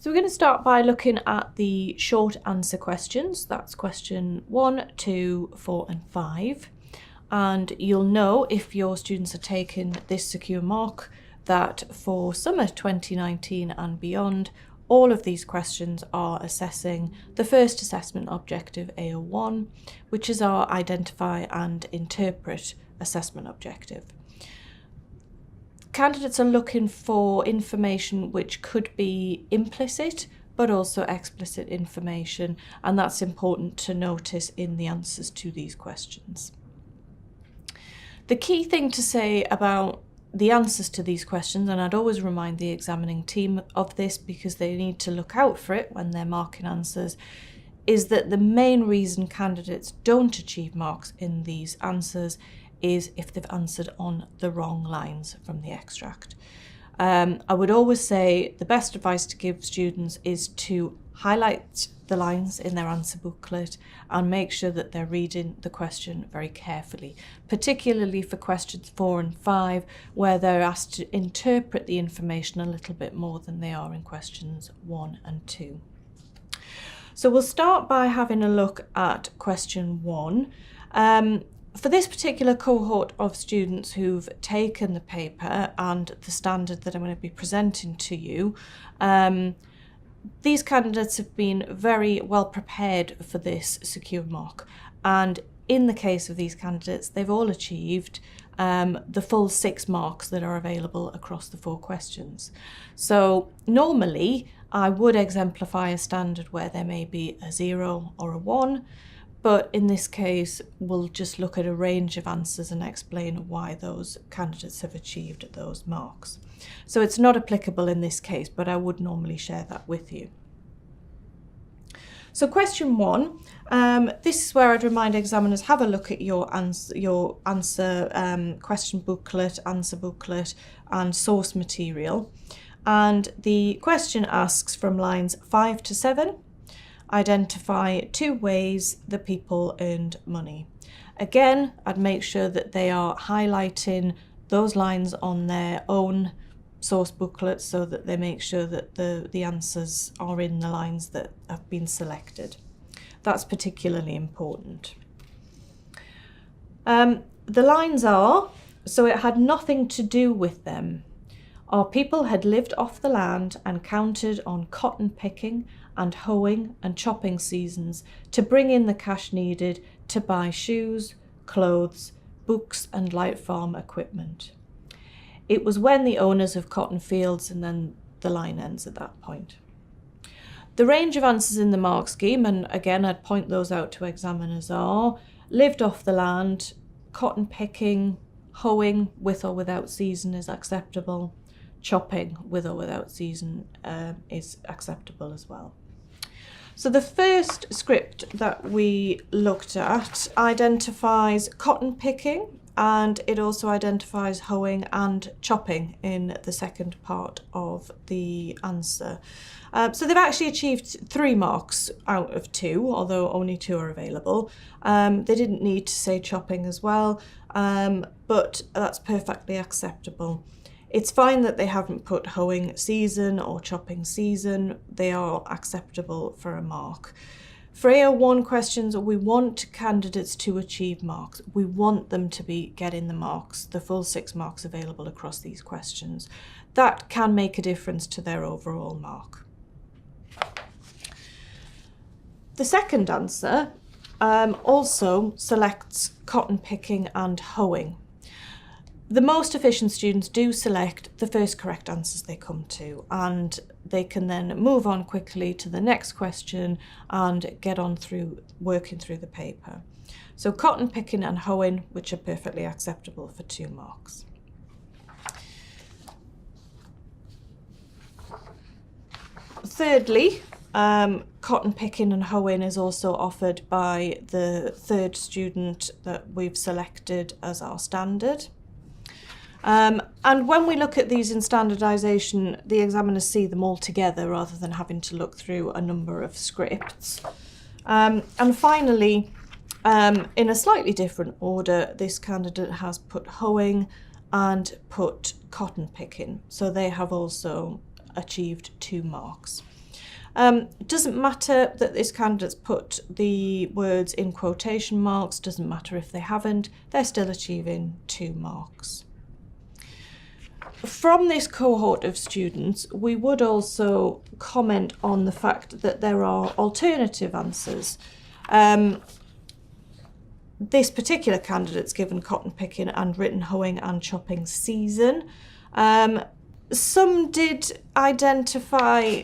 So we're going to start by looking at the short answer questions. That's question 1, 2, 4 and 5. And you'll know if your students are taking this secure mark that for summer 2019 and beyond, all of these questions are assessing the first assessment objective AO1, which is our identify and interpret assessment objective. Candidates are looking for information which could be implicit but also explicit information, and that's important to notice in the answers to these questions. The key thing to say about the answers to these questions, and I'd always remind the examining team of this because they need to look out for it when they're marking answers, is that the main reason candidates don't achieve marks in these answers is if they've answered on the wrong lines from the extract. I would always say the best advice to give students is to highlight the lines in their answer booklet and make sure that they're reading the question very carefully, particularly for questions 4 and 5, where they're asked to interpret the information a little bit more than they are in questions 1 and 2. So we'll start by having a look at question 1. For this particular cohort of students who've taken the paper and the standard that I'm going to be presenting to you, these candidates have been very well prepared for this secure mark. And in the case of these candidates, they've all achieved the full 6 marks that are available across the 4 questions. So normally I would exemplify a standard where there may be a 0 or a 1. But in this case, we'll just look at a range of answers and explain why those candidates have achieved those marks. So it's not applicable in this case, but I would normally share that with you. So question 1, this is where I'd remind examiners, have a look at your answer question booklet, answer booklet and source material. And the question asks from lines 5 to 7, identify 2 ways that people earned money. Again, I'd make sure that they are highlighting those lines on their own source booklet so that they make sure that the answers are in the lines that have been selected. That's particularly important. The lines are, so it had nothing to do with them. Our people had lived off the land and counted on cotton picking and hoeing and chopping seasons to bring in the cash needed to buy shoes, clothes, books and light farm equipment. It was when the owners of cotton fields, and then the line ends at that point. The range of answers in the mark scheme, and again I'd point those out to examiners, are lived off the land, cotton picking, hoeing with or without season is acceptable, chopping with or without season is acceptable as well. So the first script that we looked at identifies cotton picking, and it also identifies hoeing and chopping in the second part of the answer. So they've actually achieved 3 marks out of 2, although only 2 are available. They didn't need to say chopping as well, but that's perfectly acceptable. It's fine that they haven't put hoeing season or chopping season. They are acceptable for a mark. For AO1 questions, we want candidates to achieve marks. We want them to be getting the marks, the full 6 marks available across these questions. That can make a difference to their overall mark. The second answer also selects cotton picking and hoeing. The most efficient students do select the first correct answers they come to, and they can then move on quickly to the next question and get on through working through the paper. So cotton picking and hoeing, which are perfectly acceptable for 2 marks. Thirdly, cotton picking and hoeing is also offered by the 3rd student that we've selected as our standard. And when we look at these in standardisation, the examiners see them all together rather than having to look through a number of scripts. And finally, in a slightly different order, this candidate has put hoeing and put cotton picking. So they have also achieved 2 marks. It doesn't matter that this candidate's put the words in quotation marks, doesn't matter if they haven't, they're still achieving 2 marks. From this cohort of students, we would also comment on the fact that there are alternative answers. This particular candidate's given cotton picking and written hoeing and chopping season. Some did identify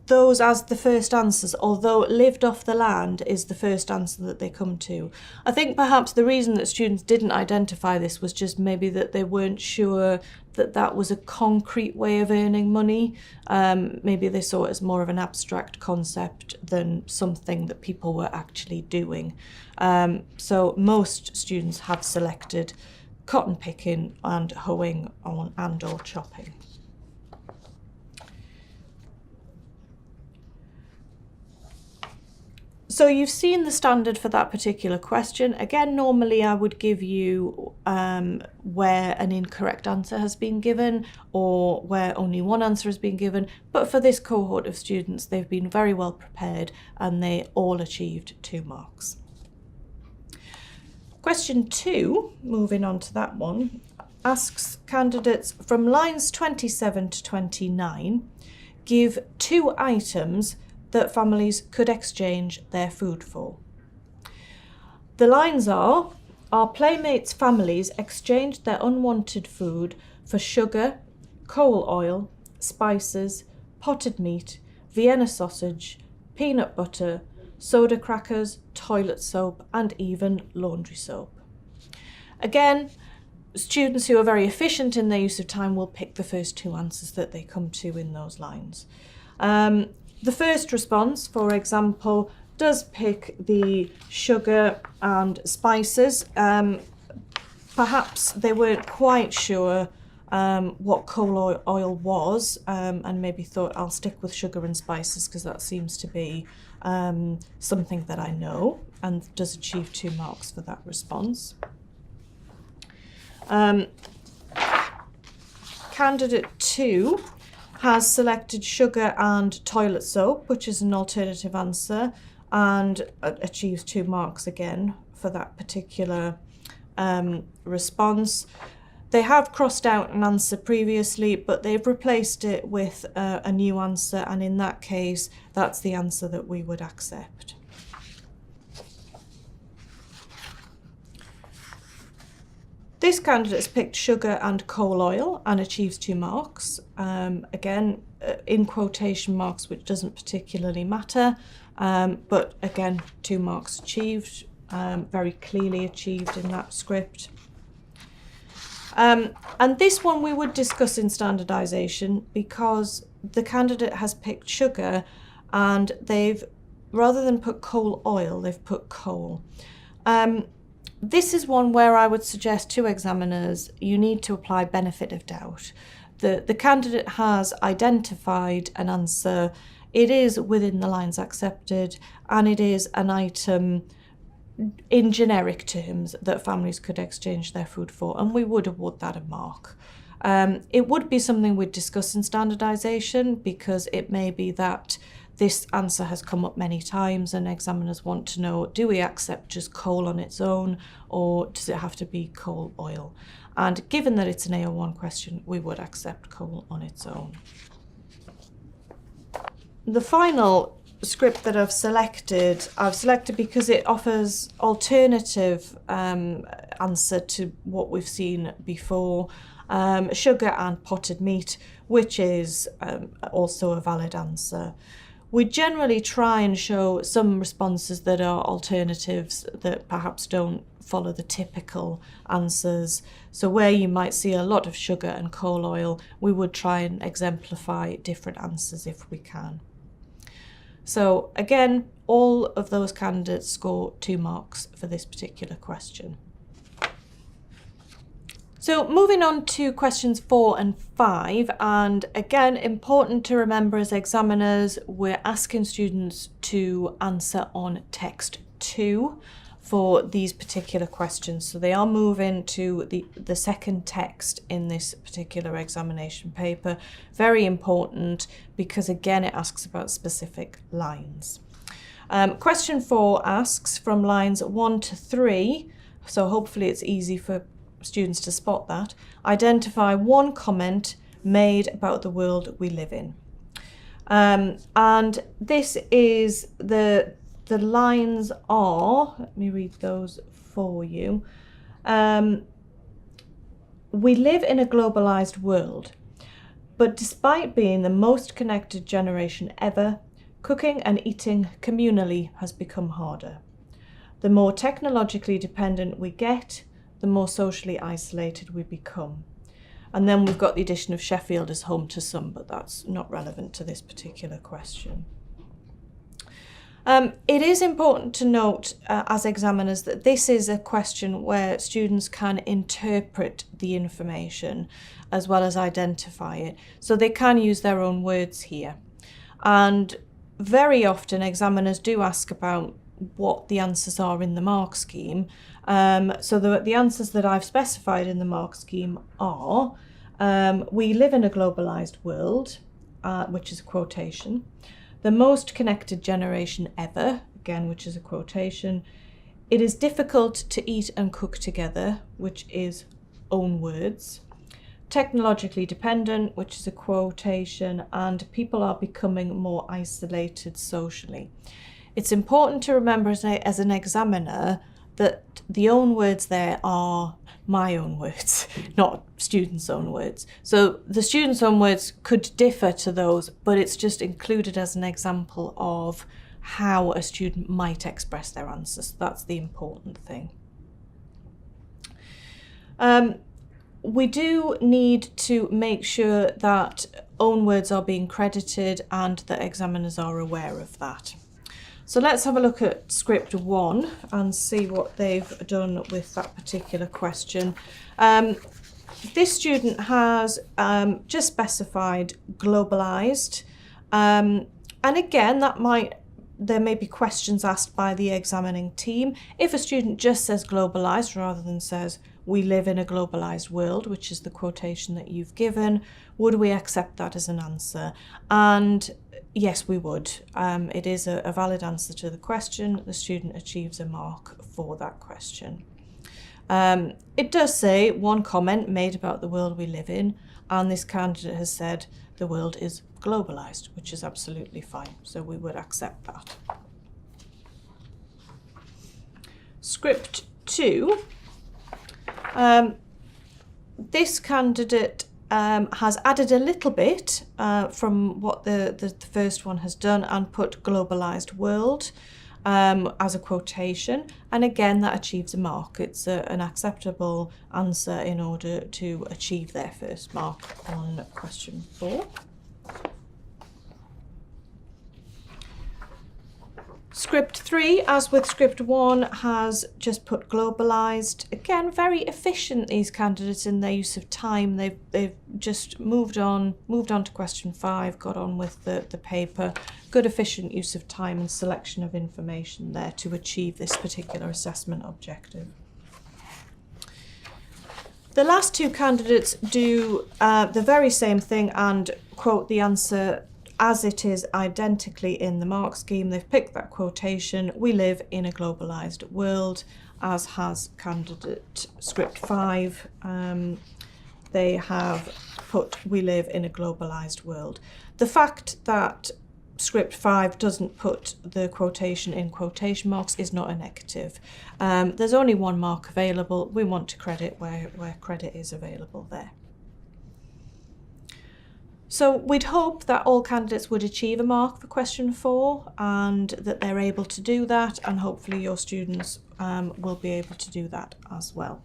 those as the first answers, although lived off the land is the first answer that they come to. I think perhaps the reason that students didn't identify this was just maybe that they weren't sure that that was a concrete way of earning money. Maybe they saw it as more of an abstract concept than something that people were actually doing. So most students have selected cotton picking and hoeing and or chopping. So you've seen the standard for that particular question. Again, normally I would give you where an incorrect answer has been given or where only one answer has been given. But for this cohort of students, they've been very well prepared and they all achieved 2 marks. Question 2, moving on to that one, asks candidates from lines 27 to 29, give 2 items that families could exchange their food for. The lines are, our playmates' families exchanged their unwanted food for sugar, coal oil, spices, potted meat, Vienna sausage, peanut butter, soda crackers, toilet soap, and even laundry soap. Again, students who are very efficient in their use of time will pick the first 2 answers that they come to in those lines. The first response, for example, does pick the sugar and spices. Perhaps they weren't quite sure what coal oil was and maybe thought I'll stick with sugar and spices because that seems to be something that I know, and does achieve 2 marks for that response. Candidate 2 has selected sugar and toilet soap, which is an alternative answer, and achieves 2 marks again for that particular response. They have crossed out an answer previously, but they've replaced it with a new answer, and in that case, that's the answer that we would accept. This candidate has picked sugar and coal oil and achieves 2 marks. Again, in quotation marks, which doesn't particularly matter, but again, 2 marks achieved, very clearly achieved in that script. And this one we would discuss in standardisation because the candidate has picked sugar and they've, rather than put coal oil, they've put coal. This is one where I would suggest to examiners you need to apply benefit of doubt. The candidate has identified an answer, it is within the lines accepted, and it is an item in generic terms that families could exchange their food for, and we would award that a mark. It would be something we'd discuss in standardisation because it may be that this answer has come up many times and examiners want to know, do we accept just coal on its own or does it have to be coal oil? And given that it's an AO1 question, we would accept coal on its own. The final script that I've selected because it offers alternative answer to what we've seen before, sugar and potted meat, which is also a valid answer. We generally try and show some responses that are alternatives that perhaps don't follow the typical answers. So where you might see a lot of sugar and coal oil, we would try and exemplify different answers if we can. So again, all of those candidates score 2 marks for this particular question. So moving on to questions 4 and 5, and again, important to remember as examiners, we're asking students to answer on text 2 for these particular questions. So they are moving to the second text in this particular examination paper. Very important because again it asks about specific lines. Question 4 asks from lines 1 to 3, so hopefully it's easy for students to spot that. Identify one comment made about the world we live in. And this is the lines are, let me read those for you. We live in a globalized world, but despite being the most connected generation ever, cooking and eating communally has become harder. The more technologically dependent we get, the more socially isolated we become. And then we've got the addition of Sheffield as home to some, but that's not relevant to this particular question. It is important to note as examiners that this is a question where students can interpret the information as well as identify it. So they can use their own words here. And very often examiners do ask about what the answers are in the mark scheme. So the answers that I've specified in the mark scheme are, we live in a globalized world, which is a quotation. The most connected generation ever, again, which is a quotation. It is difficult to eat and cook together, which is own words. Technologically dependent, which is a quotation, and people are becoming more isolated socially. It's important to remember as an examiner that the own words there are my own words, not students' own words. So the students' own words could differ to those, but it's just included as an example of how a student might express their answers. That's the important thing. We do need to make sure that own words are being credited and that examiners are aware of that. So let's have a look at script 1 and see what they've done with that particular question. This student has just specified globalized, and again there may be questions asked by the examining team. If a student just says globalized rather than says we live in a globalized world, which is the quotation that you've given, would we accept that as an answer? And yes, we would. It is a valid answer to the question. The student achieves a mark for that question. It does say one comment made about the world we live in, and this candidate has said the world is globalized, which is absolutely fine. So we would accept that. Script 2. This candidate has added a little bit from what the first one has done and put globalized world as a quotation, and again that achieves a mark. It's an acceptable answer in order to achieve their first mark on question 4. Script 3, as with script 1, has just put globalized. Again, very efficient, these candidates, in their use of time. They've just moved on to question 5, got on with the paper. Good efficient use of time and selection of information there to achieve this particular assessment objective. The last two candidates do the very same thing and quote the answer as it is identically in the mark scheme. They've picked that quotation, we live in a globalized world, as has candidate script 5. They have put we live in a globalized world. The fact that script 5 doesn't put the quotation in quotation marks is not a negative. There's only one mark available. We want to credit where credit is available there. So we'd hope that all candidates would achieve a mark for question 4 and that they're able to do that, and hopefully your students will be able to do that as well.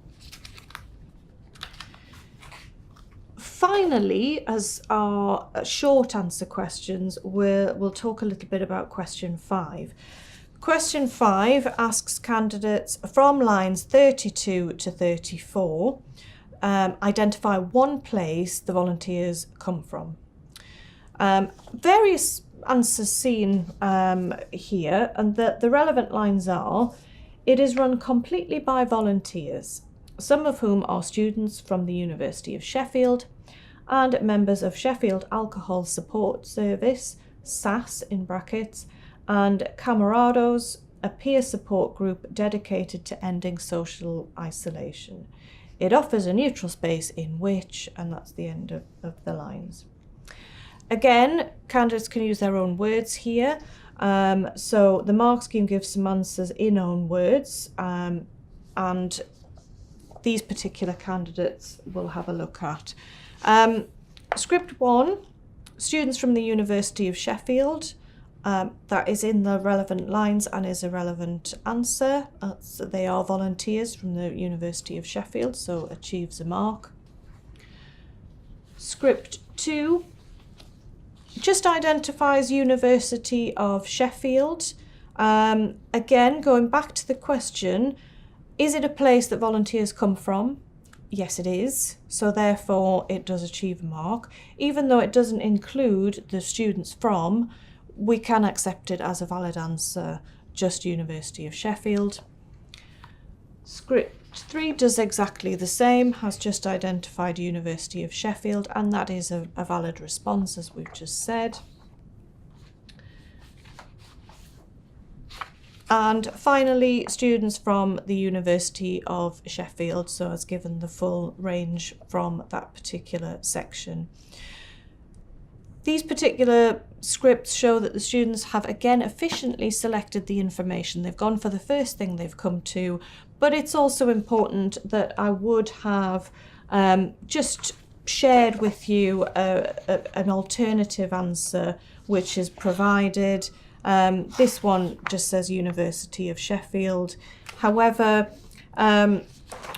Finally, as our short answer questions, we'll talk a little bit about question 5. Question 5 asks candidates from lines 32 to 34, identify one place the volunteers come from. Various answers seen here, and the relevant lines are, It is run completely by volunteers, some of whom are students from the University of Sheffield and members of Sheffield Alcohol Support Service, SAS in brackets, and Camarados, a peer support group dedicated to ending social isolation. It offers a neutral space in which, and that's the end of the lines. Again, candidates can use their own words here. So the mark scheme gives some answers in own words, and these particular candidates we'll have a look at. Script 1, students from the University of Sheffield. That is in the relevant lines and is a relevant answer. So they are volunteers from the University of Sheffield, so achieves a mark. Script 2 just identifies University of Sheffield. Again, going back to the question, is it a place that volunteers come from? Yes, it is. So therefore, it does achieve a mark. Even though it doesn't include the students from, we can accept it as a valid answer, just University of Sheffield. Script 3 does exactly the same, has just identified University of Sheffield, and that is a valid response, as we've just said. And finally, students from the University of Sheffield, so has given the full range from that particular section. These particular scripts show that the students have again efficiently selected the information. They've gone for the first thing they've come to, but it's also important that I would have just shared with you an alternative answer which is provided. This one just says University of Sheffield. However,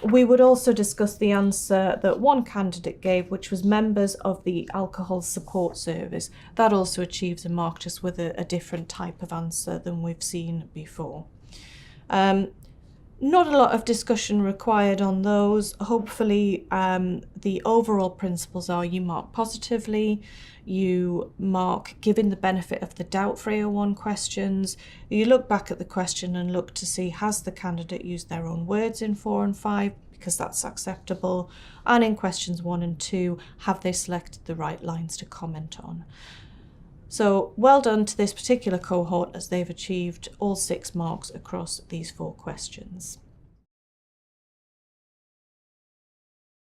we would also discuss the answer that one candidate gave, which was members of the Alcohol Support Service. That also achieves a mark, just with a different type of answer than we've seen before. Not a lot of discussion required on those. Hopefully, the overall principles are you mark positively, you mark giving the benefit of the doubt for AO1 questions, you look back at the question and look to see has the candidate used their own words in 4 and 5, because that's acceptable, and in questions 1 and 2, have they selected the right lines to comment on. So well done to this particular cohort, as they've achieved all 6 marks across these 4 questions.